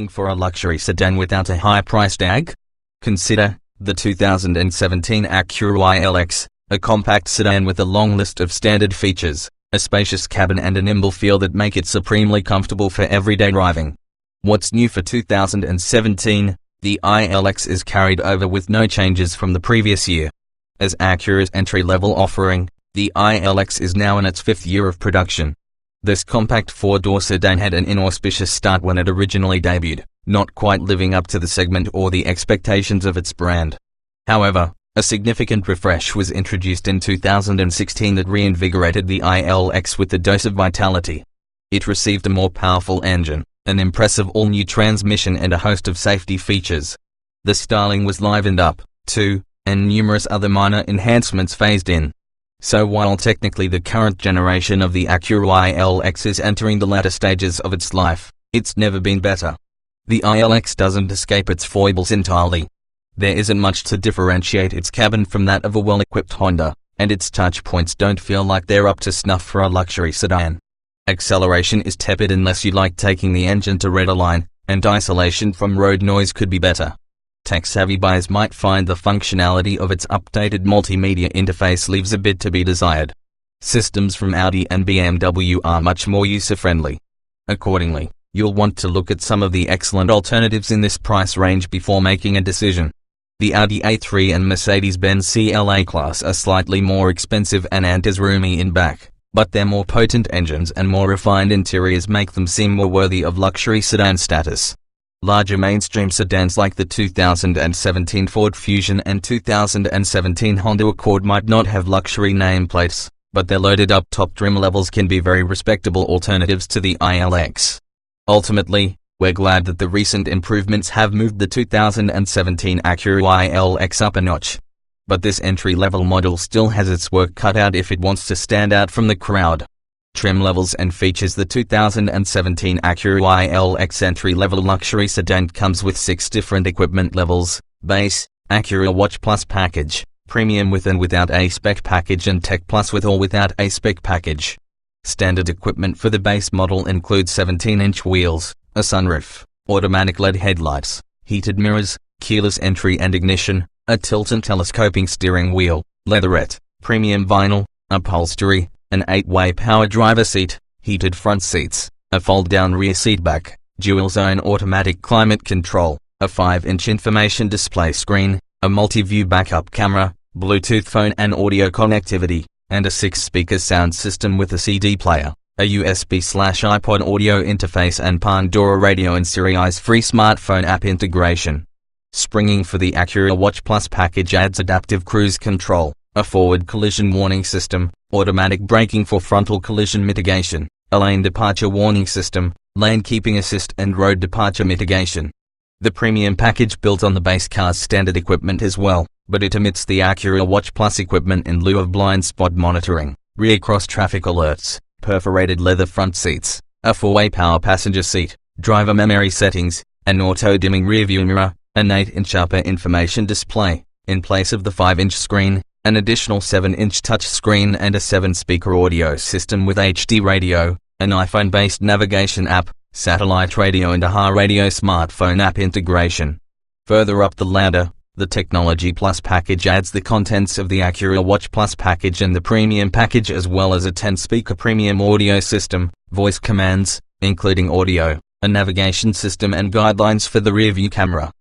Looking for a luxury sedan without a high price tag? Consider the 2017 Acura ILX, a compact sedan with a long list of standard features, a spacious cabin and a nimble feel that make it supremely comfortable for everyday driving. What's new for 2017? The ILX is carried over with no changes from the previous year. As Acura's entry-level offering, the ILX is now in its 5th year of production. This compact four-door sedan had an inauspicious start when it originally debuted, not quite living up to the segment or the expectations of its brand. However, a significant refresh was introduced in 2016 that reinvigorated the ILX with a dose of vitality. It received a more powerful engine, an impressive all-new transmission and a host of safety features. The styling was livened up, too, and numerous other minor enhancements phased in. So while technically the current generation of the Acura ILX is entering the latter stages of its life, it's never been better. The ILX doesn't escape its foibles entirely. There isn't much to differentiate its cabin from that of a well-equipped Honda, and its touch points don't feel like they're up to snuff for a luxury sedan. Acceleration is tepid unless you like taking the engine to red line, and isolation from road noise could be better. Tech-savvy buyers might find the functionality of its updated multimedia interface leaves a bit to be desired. Systems from Audi and BMW are much more user-friendly. Accordingly, you'll want to look at some of the excellent alternatives in this price range before making a decision. The Audi A3 and Mercedes-Benz CLA class are slightly more expensive and aren't as roomy in back, but their more potent engines and more refined interiors make them seem more worthy of luxury sedan status. Larger mainstream sedans like the 2017 Ford Fusion and 2017 Honda Accord might not have luxury nameplates, but their loaded-up top trim levels can be very respectable alternatives to the ILX. Ultimately, we're glad that the recent improvements have moved the 2017 Acura ILX up a notch. But this entry-level model still has its work cut out if it wants to stand out from the crowd. Trim levels and features. The 2017 Acura ILX entry-level luxury sedan comes with 6 different equipment levels: Base, Acura Watch Plus package, Premium with and without A-Spec package, and Tech Plus with or without A-Spec package. Standard equipment for the base model includes 17-inch wheels, a sunroof, automatic LED headlights, heated mirrors, keyless entry and ignition, a tilt and telescoping steering wheel, leatherette, premium vinyl, upholstery, an 8-way power driver seat, heated front seats, a fold-down rear seatback, dual-zone automatic climate control, a 5-inch information display screen, a multi-view backup camera, Bluetooth phone and audio connectivity, and a 6-speaker sound system with a CD player, a USB/iPod audio interface and Pandora radio and Siri's free smartphone app integration. Springing for the Acura Watch Plus package adds adaptive cruise control, a forward collision warning system, automatic braking for frontal collision mitigation, a lane departure warning system, lane keeping assist and road departure mitigation. The premium package built on the base car's standard equipment as well, but it omits the Acura Watch Plus equipment in lieu of blind spot monitoring, rear cross-traffic alerts, perforated leather front seats, a 4-way power passenger seat, driver memory settings, an auto-dimming rearview mirror, an 8-inch upper information display, in place of the 5-inch screen, an additional 7-inch touchscreen and a 7-speaker audio system with HD radio, an iPhone-based navigation app, satellite radio and a HAR radio smartphone app integration. Further up the ladder, the Technology Plus package adds the contents of the Acura Watch Plus package and the Premium package, as well as a 10-speaker premium audio system, voice commands, including audio, a navigation system and guidelines for the rear-view camera.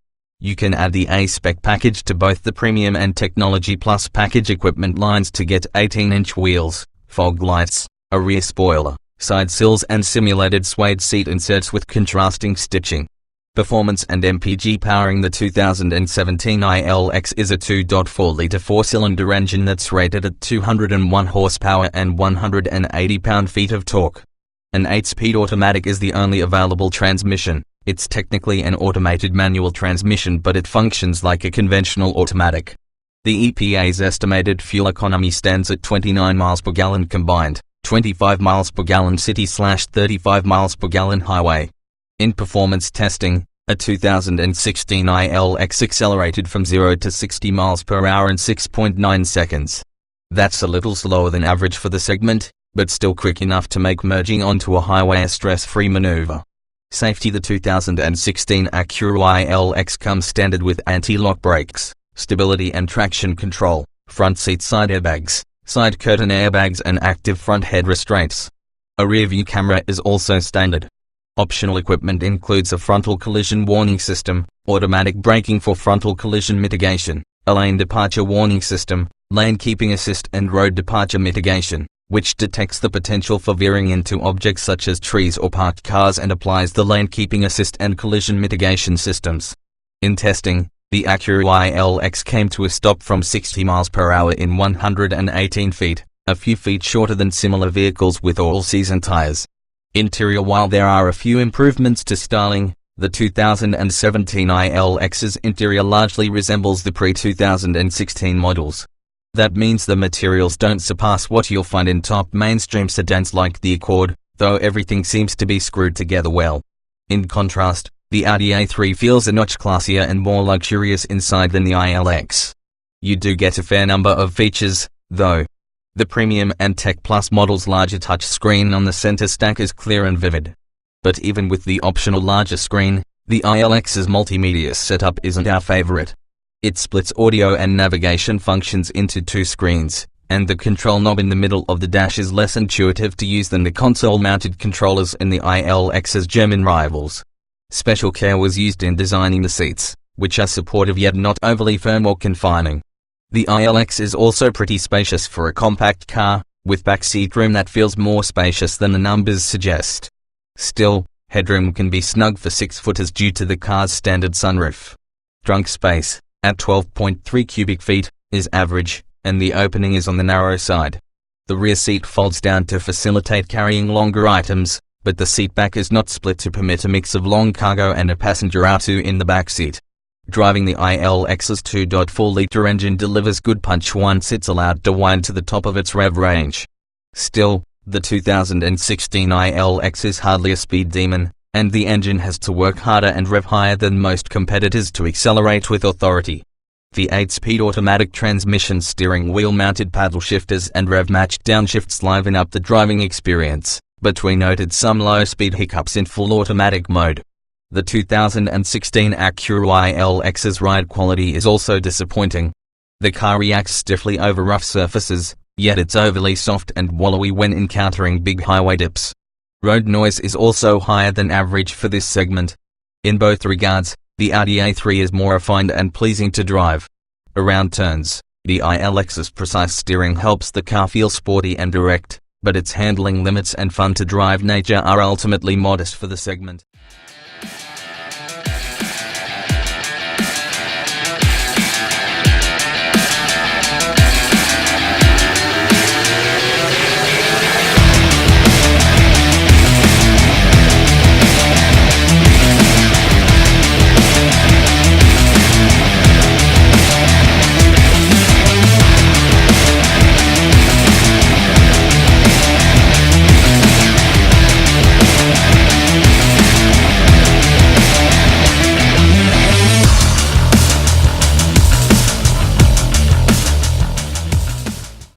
You can add the A-Spec package to both the Premium and Technology Plus package equipment lines to get 18-inch wheels, fog lights, a rear spoiler, side sills and simulated suede seat inserts with contrasting stitching. Performance and MPG. Powering the 2017 ILX is a 2.4-litre 4-cylinder engine that's rated at 201 horsepower and 180 pound-feet of torque. An 8-speed automatic is the only available transmission. It's technically an automated manual transmission, but it functions like a conventional automatic. The EPA's estimated fuel economy stands at 29 miles per gallon combined, 25 miles per gallon city/35 miles per gallon highway. In performance testing, a 2016 ILX accelerated from 0 to 60 miles per hour in 6.9 seconds. That's a little slower than average for the segment, but still quick enough to make merging onto a highway a stress-free maneuver. Safety. The 2016 Acura ILX comes standard with anti-lock brakes, stability and traction control, front seat side airbags, side curtain airbags and active front head restraints. A rear-view camera is also standard. Optional equipment includes a frontal collision warning system, automatic braking for frontal collision mitigation, a lane departure warning system, lane keeping assist and road departure mitigation, which detects the potential for veering into objects such as trees or parked cars and applies the lane keeping assist and collision mitigation systems. In testing, the Acura ILX came to a stop from 60 miles per hour in 118 feet, a few feet shorter than similar vehicles with all-season tires. Interior. While there are a few improvements to styling, the 2017 ILX's interior largely resembles the pre-2016 models. That means the materials don't surpass what you'll find in top mainstream sedans like the Accord, though everything seems to be screwed together well. In contrast, the Audi A3 feels a notch classier and more luxurious inside than the ILX. You do get a fair number of features, though. The Premium and Tech Plus model's larger touchscreen on the center stack is clear and vivid. But even with the optional larger screen, the ILX's multimedia setup isn't our favorite. It splits audio and navigation functions into two screens, and the control knob in the middle of the dash is less intuitive to use than the console-mounted controllers in the ILX's German rivals. Special care was used in designing the seats, which are supportive yet not overly firm or confining. The ILX is also pretty spacious for a compact car, with backseat room that feels more spacious than the numbers suggest. Still, headroom can be snug for 6-footers due to the car's standard sunroof. Trunk space, at 12.3 cubic feet, is average, and the opening is on the narrow side. The rear seat folds down to facilitate carrying longer items, but the seat back is not split to permit a mix of long cargo and a passenger R2 in the back seat. Driving the ILX's 2.4-liter engine delivers good punch once it's allowed to wind to the top of its rev range. Still, the 2016 ILX is hardly a speed demon, and the engine has to work harder and rev higher than most competitors to accelerate with authority. The 8-speed automatic transmission, steering wheel-mounted paddle shifters and rev-matched downshifts liven up the driving experience, but we noted some low-speed hiccups in full automatic mode. The 2016 Acura ILX's ride quality is also disappointing. The car reacts stiffly over rough surfaces, yet it's overly soft and wallowy when encountering big highway dips. Road noise is also higher than average for this segment. In both regards, the Audi A3 is more refined and pleasing to drive. Around turns, the ILX's precise steering helps the car feel sporty and direct, but its handling limits and fun-to-drive nature are ultimately modest for the segment.